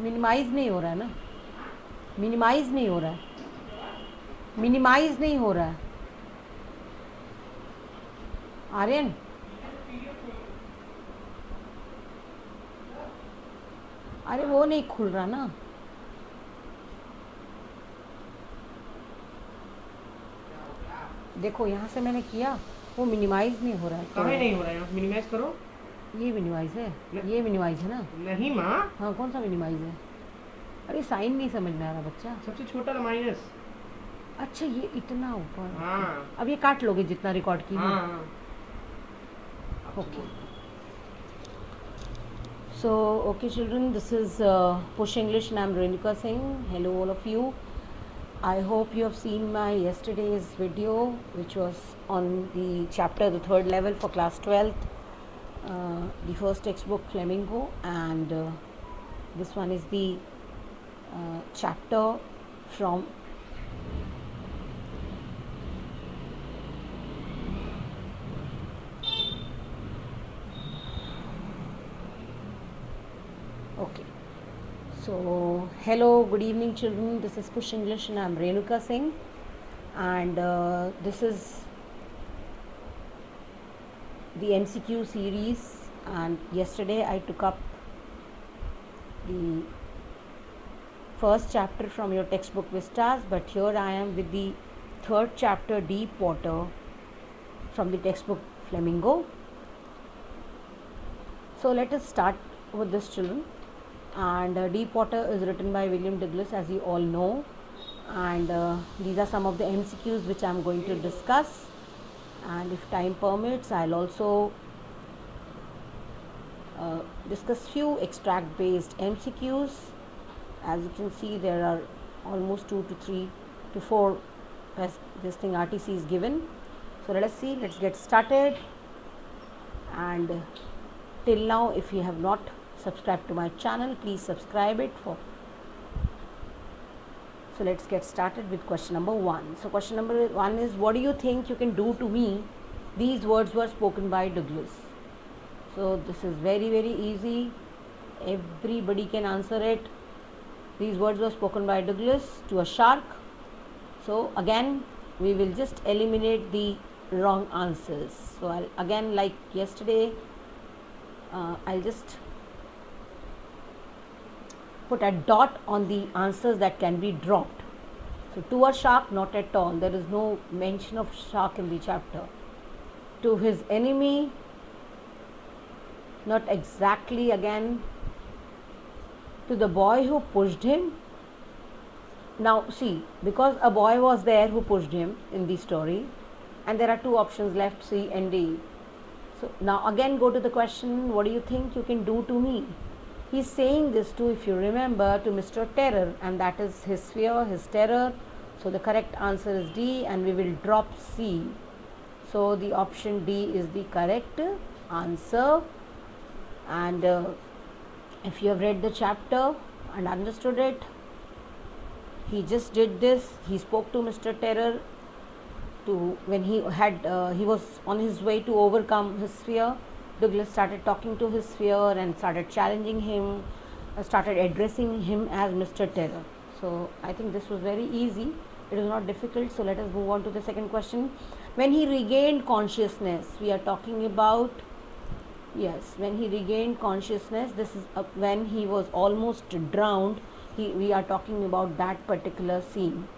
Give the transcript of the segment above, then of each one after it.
Minimise नहीं हो रहा है ना, मिनिमाइज नहीं हो रहा है, मिनिमाइज नहीं हो रहा है आर्यन। अरे वो नहीं खुल रहा ना, देखो यहाँ से मैंने किया, वो मिनिमाइज नहीं हो रहा है। कहाँ नहीं हो रहा है? मिनिमाइज करो। ये मिनिमाइज है, ये मिनिमाइज है ना। नहीं माँ, हाँ कौन सा मिनिमाइज है? अरे साइन नहीं समझ में आ रहा बच्चा। सबसे छोटा माइनस। अच्छा ये इतना ऊपर। हाँ अब ये काट लोगे जितना रिकॉर्ड की। हाँ हाँ। Okay. So, okay children, this is Push English and I'm Renuka Singh. Hello all of you. I hope you have seen my yesterday's video which was on the chapter, the third level for class 12th, the first textbook Flamingo, and this one is the chapter from okay. So, hello, good evening children, this is Push English and I'm Renuka Singh, and this is the MCQ series, and yesterday I took up the first chapter from your textbook Vistas, but here I am with the third chapter, Deep Water, from the textbook Flamingo. So let us start with this children, and Deep Water is written by William Douglas, as you all know, and these are some of the MCQs which I am going to discuss, and if time permits I'll also discuss few extract based MCQs. As you can see, there are almost 2 to 3 to 4 as this thing RTC is given. So let us see, let's get started. And till now, if you have not subscribed to my channel, please subscribe it for. So let's get started with question number 1. So question number 1 is, what do you think you can do to me? These words were spoken by Douglas. So this is very easy, everybody can answer it. These words were spoken by Douglas to a shark. So again we will just eliminate the wrong answers. So I'll again, like yesterday, I'll just put a dot on the answers that can be dropped. So to a shark, not at all, there is no mention of shark in the chapter. To his enemy, not exactly again. To the boy who pushed him. Now see, because a boy was there who pushed him in the story, and there are two options left, C and D. So now again go to the question, what do you think you can do to me? He's saying this to, if you remember, to Mr. Terror, and that is his fear, his terror. So the correct answer is D, and we will drop C. So the option D is the correct answer. And if you have read the chapter and understood it, he just did this. He spoke to Mr. Terror to, when he was on his way to overcome his fear. Douglas started talking to his fear and started challenging him, started addressing him as Mr. Terror. So I think this was very easy. It is not difficult. So let us move on to the second question. When he regained consciousness, we are talking about, yes, when he regained consciousness, this is when he was almost drowned. We are talking about that particular scene.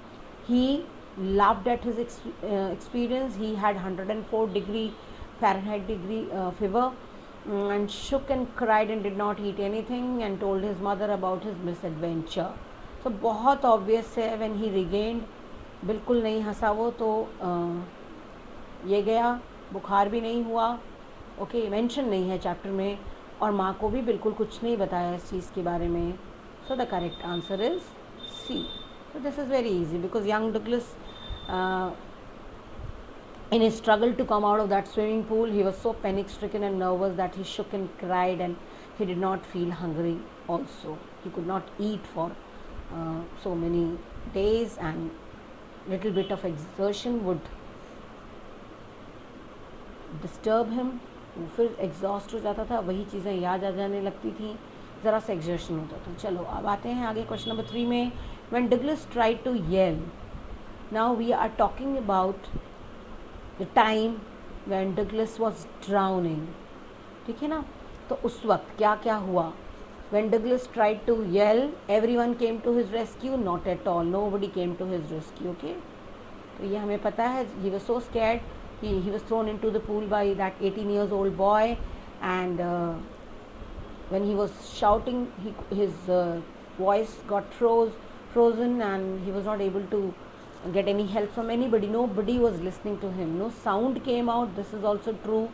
He laughed at his experience. He had 104 degree Fahrenheit fever, and shook and cried and did not eat anything and told his mother about his misadventure. So बहुत obvious है, when he regained, बिल्कुल नहीं हंसा वो, तो ये गया, बुखार भी नहीं हुआ, ओके, मेंशन नहीं है चैप्टर में, और माँ को भी बिल्कुल कुछ नहीं बताया इस चीज़ के बारे में. So the correct answer is C. So this is very easy, because young Douglas, in his struggle to come out of that swimming pool, he was so panic stricken and nervous that he shook and cried, and he did not feel hungry also. He could not eat for so many days, and little bit of exertion would disturb him. फिर exhaust हो जाता था, वही चीज़ें याद आ जाने लगती थी, ज़रा सा एग्जर्शन होता था। चलो अब आते हैं आगे क्वेश्चन नंबर 3 में। When Douglas tried to yell, now we are talking about the time when Douglas was drowning, ठीक है ना। तो उस वक्त क्या क्या हुआ? When Douglas tried to yell, everyone came to his rescue? Not at all. Nobody came to his rescue. Okay. तो ये हमें पता है. He was so scared. He was thrown into the pool by that 18 years old boy, and when he was shouting, his voice got frozen, and he was not able to get any help from anybody. Nobody was listening to him. No sound came out. This is also true.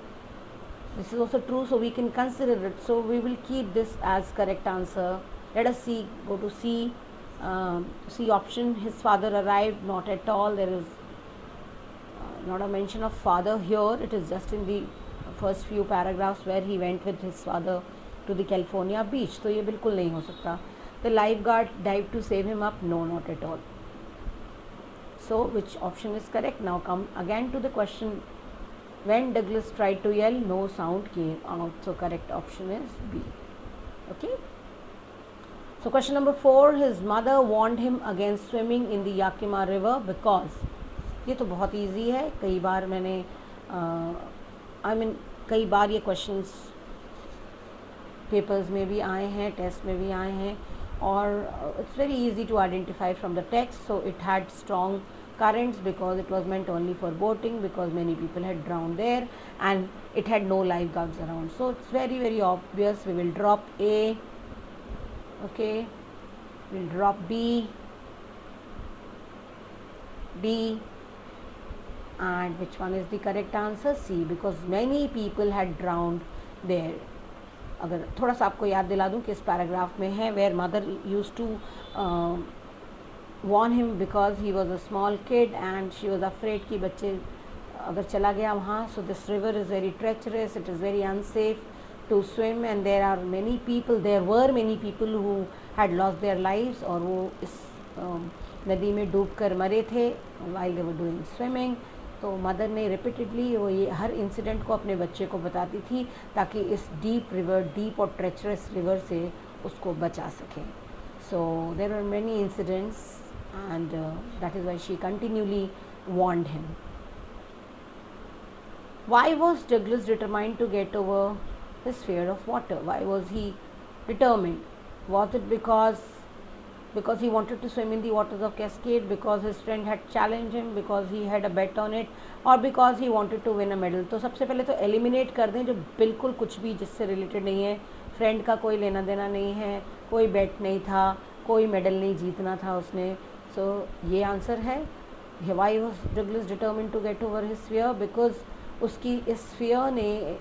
This is also true, so we can consider it. So we will keep this as correct answer. Let us see. Go to C. C option. His father arrived. Not at all. There is not a mention of father here. It is just in the first few paragraphs where he went with his father to the California beach. तो ये बिल्कुल नहीं हो सकता. The lifeguard dived to save him up. No, not at all. So which option is correct? Now come again to the question. When Douglas tried to yell, no sound came out. So correct option is B. Okay. So question number 4. His mother warned him against swimming in the Yakima River because, ये तो बहुत easy है. कई बार मैंने कई बार ये questions papers में भी आए हैं, test में भी आए हैं, और it's very easy to identify from the text. So it had strong currents because it was meant only for boating, because many people had drowned there, and it had no lifeguards around. So it's very, very obvious. We will drop A. Okay, we'll drop B, and which one is the correct answer? C, because many people had drowned there. अगर थोड़ा सा आपको याद दिला दूं कि इस paragraph में है, where mother used to warn him because he was a small kid and she was afraid कि बच्चे अगर चला गया वहाँ. So this river is very treacherous, it is very unsafe to swim, and there were many people who had lost their lives, और वो इस नदी में डूब कर मरे थे while they were doing swimming. तो मदर ने रिपीटेडली वो ये हर इंसिडेंट को अपने बच्चे को बताती थी ताकि इस डीप और ट्रेचरस रिवर से उसको बचा सके. So there were many incidents, and that is why she continually warned him. Why was Douglas determined to get over his fear of water? Why was he determined? Was it because he wanted to swim in the waters of Cascade, because his friend had challenged him, because he had a bet on it, or because he wanted to win a medal? तो सबसे पहले तो eliminate कर दें जो बिल्कुल कुछ भी जिससे रिलेटेड नहीं है. फ्रेंड का कोई लेना देना नहीं है, कोई बेट नहीं था, कोई मेडल नहीं जीतना था उसने. सो ये आंसर है. Why was Douglas determined to get over his fear? Because उसकी इस फियर ने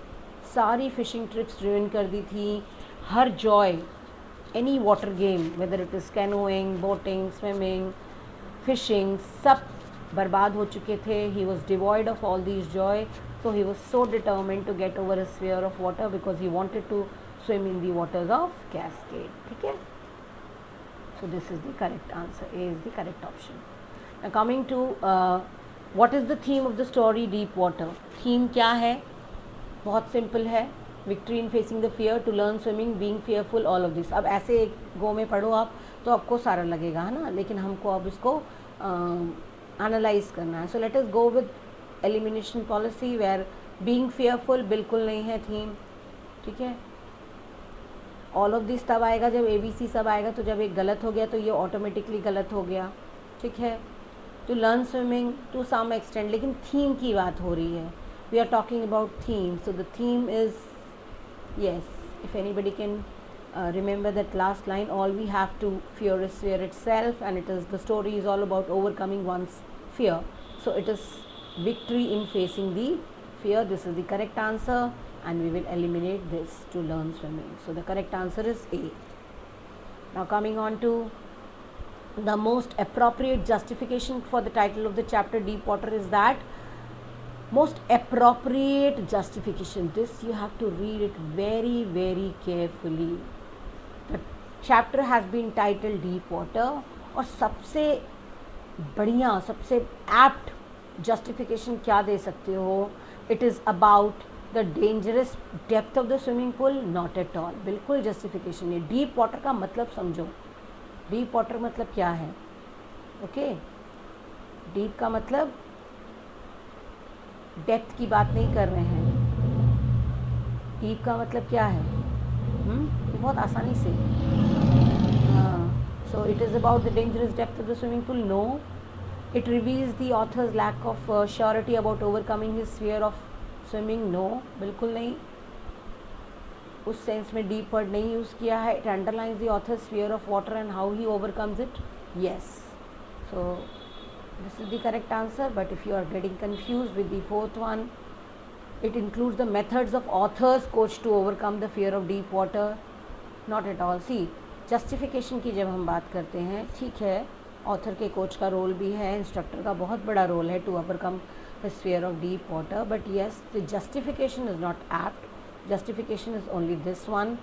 सारी फिशिंग ट्रिप्स रुइन कर दी थी. हर joy, any water game, whether it is canoeing, boating, swimming, fishing, सब बर्बाद हो चुके थे. He was devoid of all these joy. So he was so determined to get over his fear of water because he wanted to swim in the waters of Cascade. ठीक है. So this is the correct answer. A is the correct option. Now coming to what is the theme of the story Deep Water? Theme क्या है? बहुत simple है. Victory in facing the fear, to learn swimming, being fearful, all of this. अब ऐसे एक गो में पढ़ो आप तो आपको सारा लगेगा, है ना. लेकिन हमको अब इसको एनालाइज करना है. So let us go with elimination policy where being fearful बिल्कुल नहीं है थीम. ठीक है. ऑल ऑफ दिस तब आएगा जब ABC सब आएगा. तो जब एक गलत हो गया तो ये ऑटोमेटिकली गलत हो गया. ठीक है. To learn swimming to some extent, लेकिन थीम की बात हो रही है. We are talking about theme. So the theme is, yes, if anybody can remember that last line, all we have to fear is fear itself, and it is, the story is all about overcoming one's fear. So it is victory in facing the fear. This is the correct answer, and we will eliminate this, to learn swimming. So the correct answer is A. Now coming on to the most appropriate justification for the title of the chapter Deep Water is that most appropriate justification. This you have to read it very, very carefully. The chapter has been titled Deep Water, और सबसे बढ़िया, सबसे apt justification क्या दे सकते हो? It is about the dangerous depth of the swimming pool, not at all, बिल्कुल justification नहीं। Deep water का मतलब समझो, डीप वाटर मतलब क्या है, ओके डीप का मतलब डेप्थ की बात नहीं कर रहे हैं, डीप का मतलब क्या है, ये बहुत आसानी से, so it is about the dangerous depth of the swimming pool, no, it reveals the author's lack of surety about overcoming his fear of swimming, no, बिल्कुल नहीं, उस सेंस में डीप वर्ड नहीं यूज़ किया है। it underlines the author's fear of water and how he overcomes it, yes, so this is the correct answer, but if you are getting confused with the fourth one, it includes the methods of author's coach to overcome the fear of deep water, not at all। see, justification की जब हम बात करते हैं, ठीक है, author के coach का रोल भी है, इंस्ट्रक्टर का बहुत बड़ा रोल है to overcome the fear of deep water, but yes the justification is not apt, justification is only this one,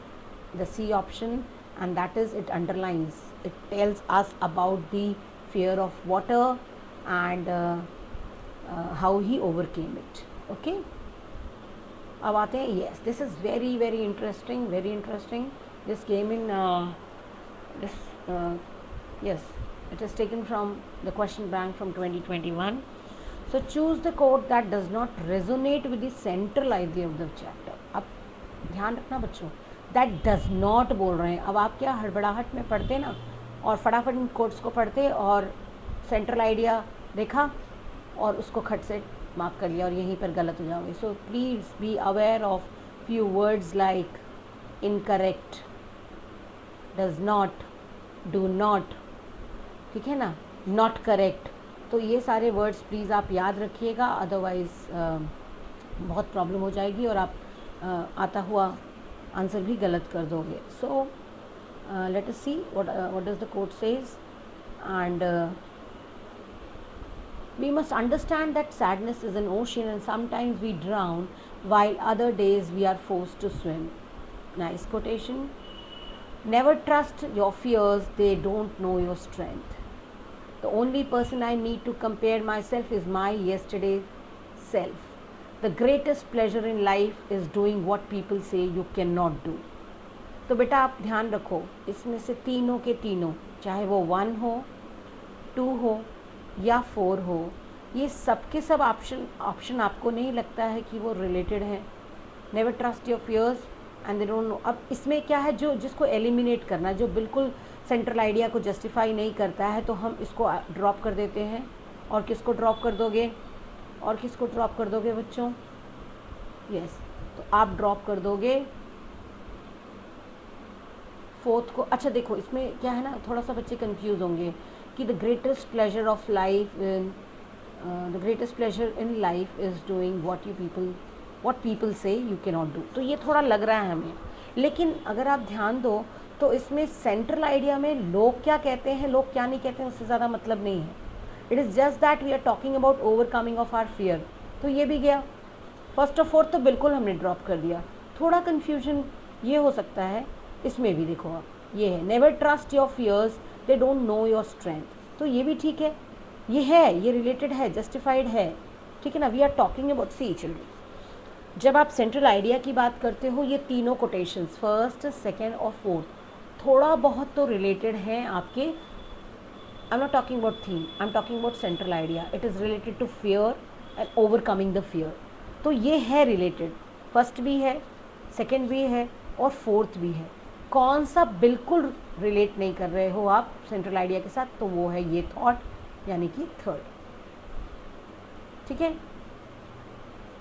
the C option, and that is it underlines, it tells us about the fear of water and how he overcame it, okay. अब आते हैं, yes this is very very interesting, very interesting, this came in this yes, it is taken from the question bank from 2021, so choose the quote that does not resonate with the central idea of the chapter। अब ध्यान रखना बच्चों, that does not बोल रहे हैं, अब आप क्या हड़बड़ाहट में पढ़ते ना और फटाफट इन कोट्स को पढ़ते और सेंट्रल आइडिया देखा और उसको खट से मार्क कर लिया और यहीं पर गलत हो जाओगे। So please be aware of few words like incorrect, does not, do not, ठीक है ना, नॉट करेक्ट, तो ये सारे वर्ड्स प्लीज़ आप याद रखिएगा, अदरवाइज़ बहुत प्रॉब्लम हो जाएगी और आप आता हुआ आंसर भी गलत कर दोगे। So let us see what does the quote says, and we must understand that sadness is an ocean and sometimes we drown while other days we are forced to swim. Nice quotation. Never trust your fears, they don't know your strength. The only person I need to compare myself is my yesterday self. The greatest pleasure in life is doing what people say you cannot do. तो बेटा आप ध्यान रखो, इसमें से तीनों के तीनों, चाहे वो 1 हो, 2 हो या 4 हो, ये सब के सब ऑप्शन आपको नहीं लगता है कि वो रिलेटेड है। Never trust your fears and they don't know. अब इसमें क्या है, जो जिसको एलिमिनेट करना, जो बिल्कुल सेंट्रल आइडिया को जस्टिफाई नहीं करता है, तो हम इसको ड्रॉप कर देते हैं। और किसको ड्रॉप कर दोगे, और किसको ड्रॉप कर दोगे बच्चों? यस, तो आप ड्रॉप कर दोगे 4th को। अच्छा देखो, इसमें क्या है ना, थोड़ा सा बच्चे कंफ्यूज होंगे कि the greatest pleasure of life, the greatest pleasure in life is doing what people से यू कैन नॉट डू। तो ये थोड़ा लग रहा है हमें, लेकिन अगर आप ध्यान दो तो इसमें सेंट्रल आइडिया में लोग क्या कहते हैं, लोग क्या नहीं कहते हैं, उससे ज़्यादा मतलब नहीं है। It is just that we are talking about overcoming of our fear. तो ये भी गया, 1st और 4th तो बिल्कुल हमने ड्रॉप कर दिया। थोड़ा कन्फ्यूजन ये हो सकता है, इसमें भी देखो आप, ये है never trust your fears, they don't know your strength. तो ये भी ठीक है, ये है, ये रिलेटेड है, जस्टिफाइड है, ठीक है ना। We are talking about, C children, जब आप सेंट्रल आइडिया की बात करते हो, ये तीनों कोटेशंस 1st, 2nd और 4th थोड़ा बहुत तो रिलेटेड हैं आपके। I am not talking about theme, I am talking about central idea. It is related to fear and overcoming the fear. तो ये है रिलेटेड, 1st भी है, 2nd भी है और 4th भी है। कौन सा बिल्कुल रिलेट नहीं कर रहे हो आप सेंट्रल आइडिया के साथ, तो वो है ये थॉट, यानी कि 3rd, ठीक है।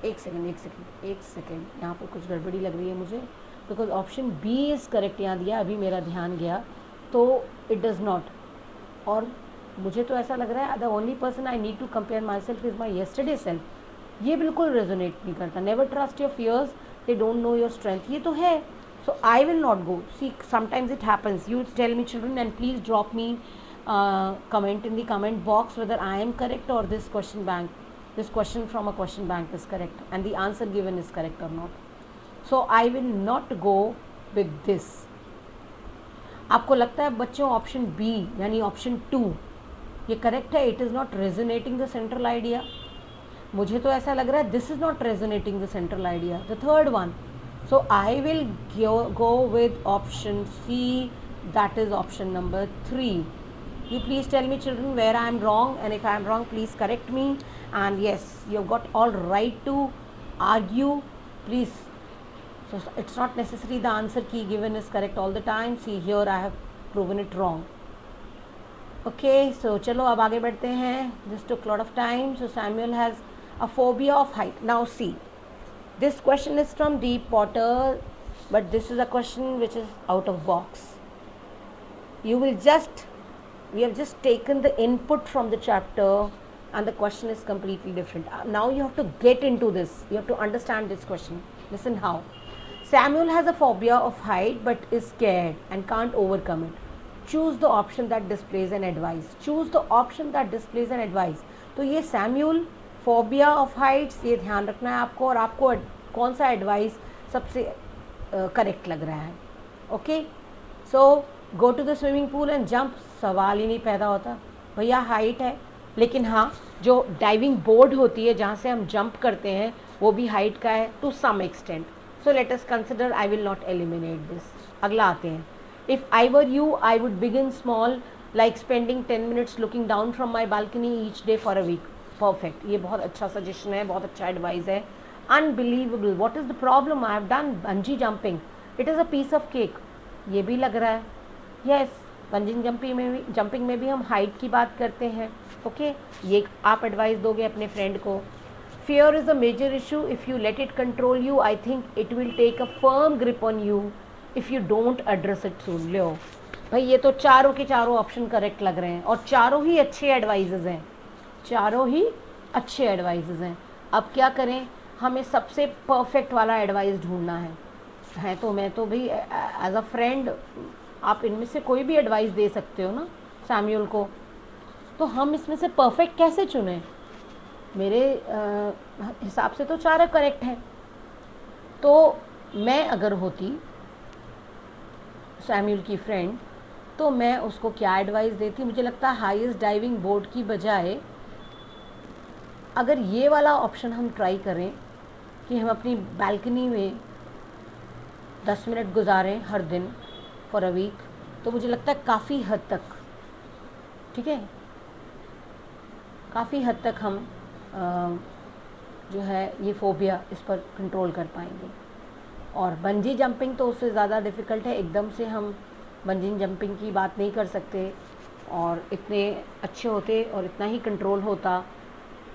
एक सेकेंड, यहाँ पर कुछ गड़बड़ी लग रही है मुझे, because option B is correct यहाँ दिया, अभी मेरा ध्यान गया, तो इट डज़ नॉट। और मुझे तो ऐसा लग रहा है the only person I need to compare myself is my yesterday self. ये बिल्कुल रेजोनेट नहीं करता। Never trust your fears, they don't know your strength, ये तो है। So I will not go. See, sometimes it happens. You tell me, children, and please drop me comment in the comment box whether I am correct or this question from a question bank is correct and the answer given is correct or not. So I will not go with this. आपको लगता है बच्चों option B यानी option 2 ये correct है? It is not resonating the central idea. मुझे तो ऐसा लग रहा है this is not resonating the central idea, the third one. So I will go with option C, that is option number 3. You please tell me, children, where I am wrong, and if I am wrong, please correct me. And yes, you've got all right to argue, please. So it's not necessary the answer key given is correct all the time. See, here I have proven it wrong. Okay, so चलो अब आगे बढ़ते हैं. This took lot of time. So Samuel has a phobia of height. Now see, this question is from Deep Potter, but this is a question which is out of box. We have just taken the input from the chapter and the question is completely different. Now you have to get into this. You have to understand this question. Listen how. Samuel has a phobia of height but is scared and can't overcome it. Choose the option that displays an advice. Choose the option that displays an advice. तो ये Samuel phobia of heights, ये ध्यान रखना है आपको, और आपको कौन सा एडवाइस सबसे करेक्ट लग रहा है. Okay, so go to the swimming pool and jump. सवाल ही नहीं पैदा होता भैया, हाइट है. लेकिन हाँ, जो डाइविंग बोर्ड होती है जहाँ से हम जंप करते हैं वो भी हाइट का है to some extent. So let us consider, I will not eliminate this. अगला आते हैं. If I were you I would begin small, like spending 10 minutes looking down from my balcony each day for a week. Perfect, ये बहुत अच्छा suggestion है, बहुत अच्छा advice है. Unbelievable, what is the problem, I have done bungee jumping, it is a piece of cake. ये भी लग रहा है. यस, बंजी जंपिंग में भी हम हाइट की बात करते हैं. ओके, ये आप एडवाइस दोगे अपने फ्रेंड को. Fear is a major issue, if you let it control you I think it will take a firm grip on you if you don't address it soon. लो भाई, ये तो चारों के चारों ऑप्शन करेक्ट लग रहे हैं और चारों ही अच्छे एडवाइजेज़ हैं. चारों ही अच्छे एडवाइजेज़ हैं. अब क्या करें, हमें सबसे परफेक्ट वाला एडवाइस ढूंढना है. तो मैं तो भाई एज अ फ्रेंड, आप इनमें से कोई भी एडवाइस दे सकते हो ना सैम्यूल को. तो हम इसमें से परफेक्ट कैसे चुनें? मेरे हिसाब से तो चारों करेक्ट हैं. तो मैं अगर होती सैम्यूल की फ्रेंड तो मैं उसको क्या एडवाइस देती? मुझे लगता है हाईएस्ट डाइविंग बोर्ड की बजाय अगर ये वाला ऑप्शन हम ट्राई करें कि हम अपनी बालकनी में 10 मिनट गुजारें हर दिन फॉर अ वीक, तो मुझे लगता है काफ़ी हद तक, ठीक है, काफ़ी हद तक हम जो है ये फोबिया इस पर कंट्रोल कर पाएंगे. और बंजी जंपिंग तो उससे ज़्यादा डिफ़िकल्ट है. एकदम से हम बंजी जंपिंग की बात नहीं कर सकते और इतने अच्छे होते और इतना ही कंट्रोल होता.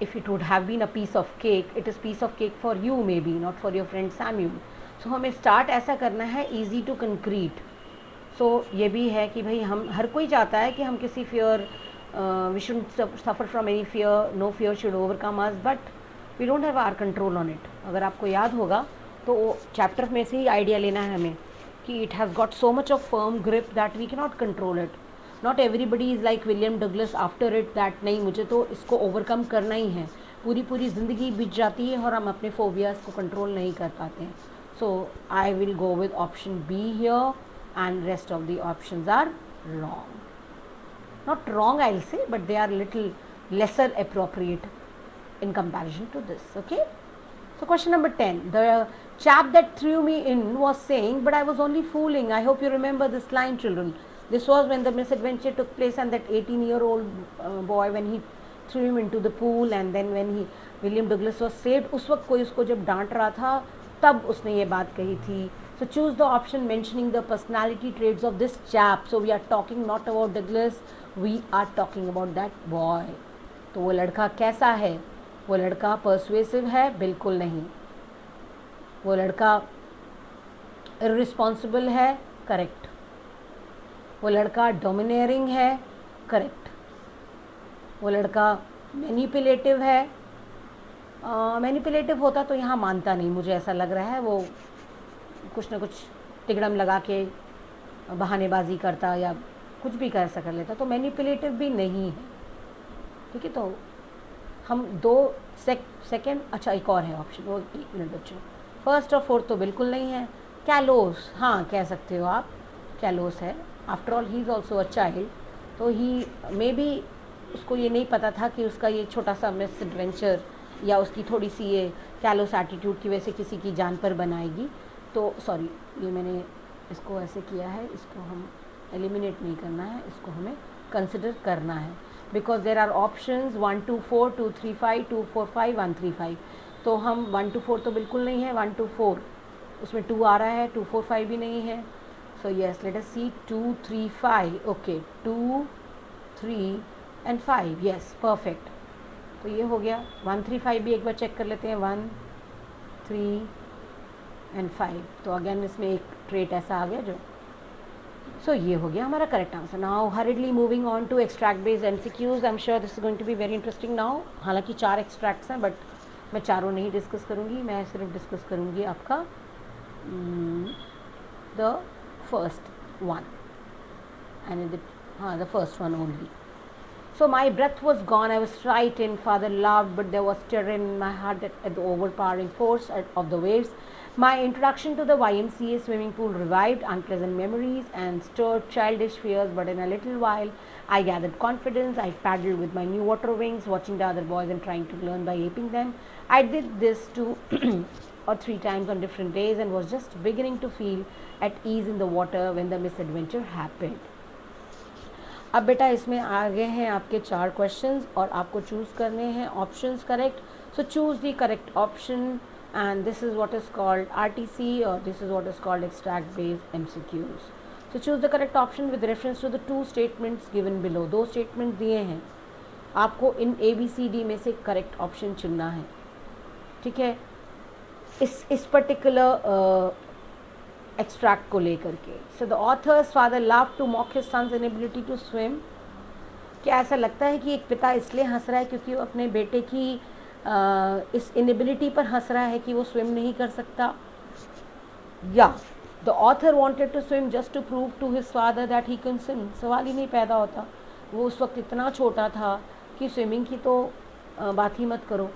If it would have been a piece of cake, it is piece of cake for you maybe, not for your friend Samuel. So हमें start ऐसा करना है easy to concrete. So ये भी है कि भाई हम हर कोई चाहता है कि हम किसी fear, we shouldn't suffer from any fear, no fear should overcome us, but we don't have our control on it. अगर आपको याद होगा तो चैप्टर में से ही आइडिया लेना है हमें कि it has got so much of firm grip that we cannot control it. Not everybody is like William Douglas after it that नहीं, मुझे तो इसको ओवरकम करना ही है. पूरी ज़िंदगी बीत जाती है और हम अपने फोबियाज़ को कंट्रोल नहीं कर पाते हैं. So I will go with option B here and rest of the options are wrong. Not wrong I will say, but they are little lesser appropriate in comparison to this. Okay, so question number 10, the chap that threw me in was saying, but I was only fooling. I hope you remember this line, children. This was when the misadventure took place and that 18-year-old boy, when he threw him into the pool and then when William Douglas was saved, उस वक्त कोई उसको जब डांट रहा था तब उसने ये बात कही थी. So choose the option mentioning the personality traits of this chap. So we are talking not about Douglas, we are talking about that boy. तो वो लड़का कैसा है? वो लड़का परसुएसिव है? बिल्कुल नहीं. वो लड़का इररिस्पॉन्सिबल है? करेक्ट. वो लड़का डोमिनेरिंग है? करेक्ट. वो लड़का मैनिपुलेटिव है? मैनिपुलेटिव होता तो यहाँ मानता नहीं, मुझे ऐसा लग रहा है. वो कुछ ना कुछ तिगड़म लगा के बहानेबाजी करता या कुछ भी कैसा कर लेता, तो मैनिपुलेटिव भी नहीं है. ठीक है, तो हम दो सेकेंड. अच्छा, एक और है ऑप्शन, वो 1 मिनट बच्चों. फर्स्ट और फोर्थ तो बिल्कुल नहीं है. कैलोस, हाँ कह सकते हो आप, कैलोस है. After all he is also a child, तो ही मे बी उसको ये नहीं पता था कि उसका ये छोटा सा मिस एडवेंचर या उसकी थोड़ी सी ये कैलोस एटीट्यूड की वजह से किसी की जान पर बनाएगी, तो सॉरी ये मैंने इसको ऐसे किया है, इसको हम एलिमिनेट नहीं करना है, इसको हमें कंसिडर करना है, because there are options 1 to 4, 2 3 5, 2 4 5, 1 3 5, तो हम 1 to 4 तो बिल्कुल नहीं है, 1 to 4 उसमें 2 आ रहा है, 2 4 5 भी नहीं है, so yes let us see 2 3 5, okay 2 3 and 5, yes perfect, तो ये हो गया। 1 3 5 भी एक बार चेक कर लेते हैं, 1 3 and 5, तो अगेन इसमें एक ट्रेट ऐसा आ गया जो, सो ये हो गया हमारा correct answer. Now hurriedly moving on to extract based MCQs, I am sure this is going to be very interesting now. हालांकि 4 एक्सट्रैक्ट्स हैं, बट मैं चारों नहीं डिस्कस करूँगी, मैं सिर्फ डिस्कस करूँगी आपका the first one and the first one only. So my breath was gone, I was frightened, father laughed, but there was terror in my heart at the overpowering force of the waves. My introduction to the YMCA swimming pool revived unpleasant memories and stirred childish fears, but in a little while I gathered confidence. I paddled with my new water wings, watching the other boys and trying to learn by aping them. I did this 2 or 3 times on different days and was just beginning to feel at ease in the water when the misadventure happened. अब बेटा इसमें आगे हैं आपके 4 questions और आपको choose करने हैं options correct, so choose the correct option and this is what is called RTC और this is what is called extract based MCQs. So choose the correct option with reference to the 2 statements given below. 2 statement दिए हैं, आपको इन ABCD में से correct option चुनना है, ठीक है, इस पर्टिकुलर एक्सट्रैक्ट को लेकर के। So the author's father love to mock his son's inability to swim. क्या ऐसा लगता है कि एक पिता इसलिए हंस रहा है क्योंकि वो अपने बेटे की इस इनएबिलिटी पर हंस रहा है कि वो स्विम नहीं कर सकता, या the author wanted to swim just to prove to his father that he can swim. सवाल ही नहीं पैदा होता, वो उस वक्त इतना छोटा था कि स्विमिंग की तो बात ही मत करो,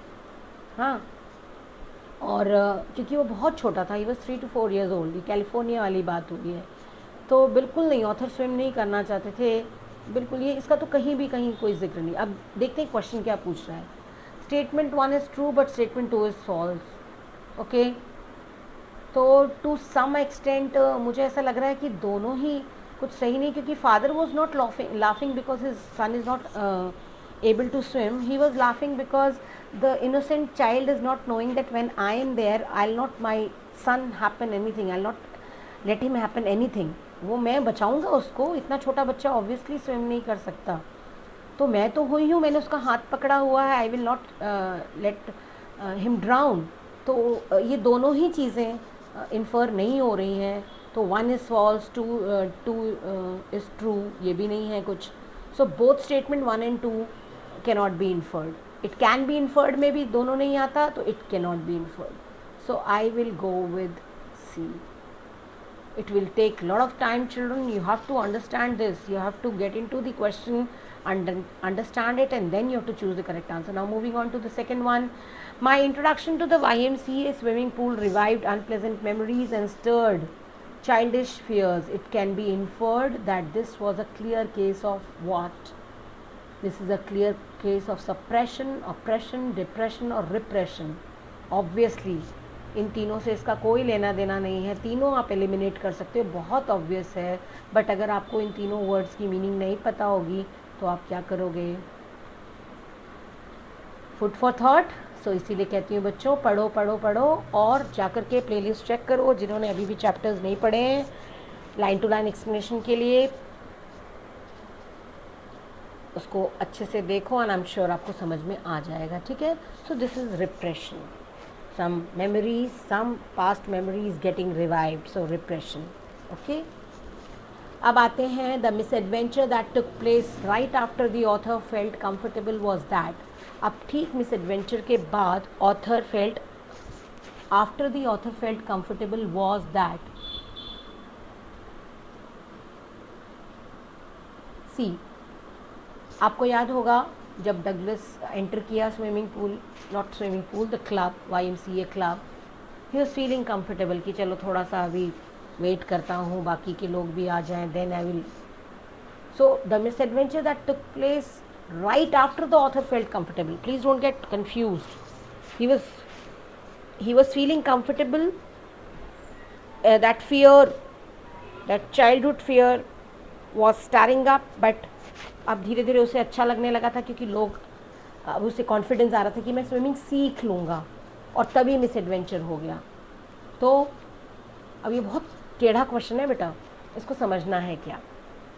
हाँ, और क्योंकि वो बहुत छोटा था, he was 3 to 4 years old, ये कैलिफोर्निया वाली बात हुई है, तो बिल्कुल नहीं, ऑथर स्विम नहीं करना चाहते थे, बिल्कुल, ये इसका तो कहीं भी कहीं कोई जिक्र नहीं। अब देखते हैं क्वेश्चन क्या पूछ रहा है। Statement 1 is true but statement 2 is false, okay, तो टू सम एक्सटेंट मुझे ऐसा लग रहा है कि दोनों ही कुछ सही नहीं, क्योंकि father was not laughing because his son is not able to swim. He was laughing because the innocent child is not knowing that when I am there, I'll not my son happen anything, I'll not let him happen anything. वो मैं बचाऊंगा उसको, इतना छोटा बच्चा obviously swim नहीं कर सकता, तो मैं तो हुई हूँ, मैंने उसका हाथ पकड़ा हुआ है, आई will not let him drown. तो ये दोनों ही चीज़ें इन्फर नहीं हो रही हैं, तो 1 इज़ फॉल्स, 2 इज़ ट्रू, ये भी नहीं है कुछ। So both statement 1 and 2 cannot be inferred. It can be inferred, में भी दोनों नहीं आता, तो it cannot be inferred. So I will go with C. It will take a lot of time, children. You have to understand this. You have to get into the question, understand it, and then you have to choose the correct answer. Now moving on to the second one. My introduction to the YMCA swimming pool revived unpleasant memories and stirred childish fears. It can be inferred that this was a clear case of what? This is a clear case of suppression, oppression, depression और repression. Obviously, इन तीनों से इसका कोई लेना देना नहीं है, तीनों आप एलिमिनेट कर सकते हो, बहुत ऑब्वियस है, बट अगर आपको इन तीनों वर्ड्स की मीनिंग नहीं पता होगी तो आप क्या करोगे? Food for thought. सो इसीलिए कहती हूँ बच्चों, पढ़ो पढ़ो पढ़ो और जाकर के प्लेलिस्ट चेक करो, जिन्होंने अभी भी चैप्टर्स नहीं पढ़े हैं, लाइन टू लाइन एक्सप्लेनेशन के लिए उसको अच्छे से देखो, एंड आई एम श्योर आपको समझ में आ जाएगा, ठीक है। So this is repression, some memories, some past memories getting revived, so repression, okay. अब आते हैं the misadventure that took place right after the author felt comfortable was that. अब ठीक मिसएडवेंचर के बाद author felt, after the author felt comfortable was that, see. आपको याद होगा जब डगलस एंटर किया swimming pool, not swimming pool, the club, YMCA club, he was feeling comfortable कि चलो थोड़ा सा अभी वेट करता हूँ, बाकी के लोग भी आ जाएं, then I will. So the misadventure that took place right after the author felt comfortable, please don't get confused, he was feeling comfortable. That fear, that childhood fear was stirring up, but अब धीरे धीरे उसे अच्छा लगने लगा था, क्योंकि लोग अब उसे कॉन्फिडेंस आ रहा था कि मैं स्विमिंग सीख लूँगा, और तभी मिस एडवेंचर हो गया. तो अब ये बहुत टेढ़ा क्वेश्चन है बेटा, इसको समझना है क्या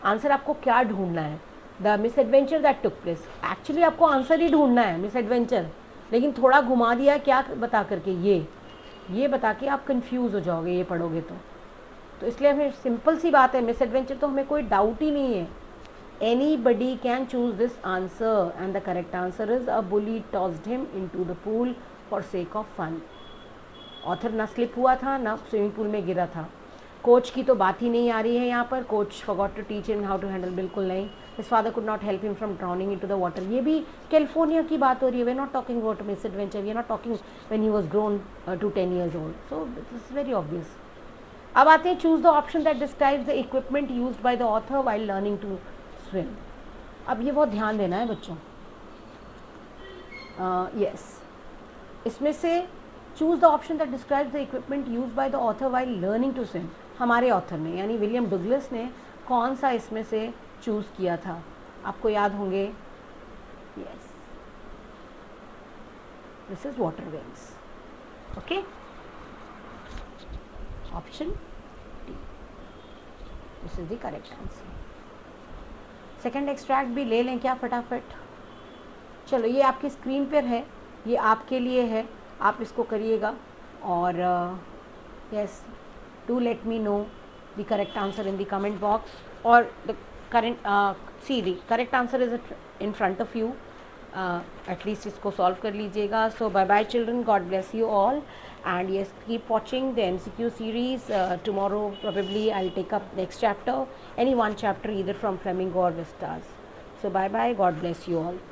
आंसर, आपको क्या ढूंढना है. The miss adventure that took place, actually आपको आंसर ही ढूंढना है मिस एडवेंचर, लेकिन थोड़ा घुमा दिया क्या बता करके, ये बता के आप कंफ्यूज हो जाओगे ये पढ़ोगे तो इसलिए हमें सिंपल सी बात है, मिस एडवेंचर तो हमें कोई डाउट ही नहीं है. Anybody can choose this answer and the correct answer is a bully tossed him into the pool for sake of fun. Author ना स्लिप हुआ था, ना स्विमिंग पूल में गिरा था. कोच की तो बात ही नहीं आ रही है यहाँ पर. Coach forgot to teach him how to handle, बिल्कुल नहीं. His father could not help him from drowning into the water, ये भी कैलिफोर्निया की बात हो रही है. We are not talking about misadventure, we are not talking when he was grown to 10 years old. So this is very obvious. अब आते हैं, choose the option that describes the equipment used by the author while learning to swim. अब ये बहुत ध्यान देना है बच्चों. यस, इसमें से choose the option that describes the equipment used by the author while learning to swim. हमारे ऑथर ने यानी विलियम डुगलस ने कौन सा इसमें से चूज़ किया था, आपको याद होंगे. Yes, this is water wings. Okay, option D, this is the correct answer. Second extract भी ले लें क्या फटाफट. चलो, ये आपकी स्क्रीन पर है, ये आपके लिए है, आप इसको करिएगा. और yes, do let me know the correct answer in the comment box, or the the correct answer is in front of you. At least इसको solve कर लीजिएगा. So bye bye children, God bless you all, and yes, keep watching the MCQ series. Tomorrow probably I'll take up next chapter, any one chapter either from Flamingo or Vistas. So bye bye, God bless you all.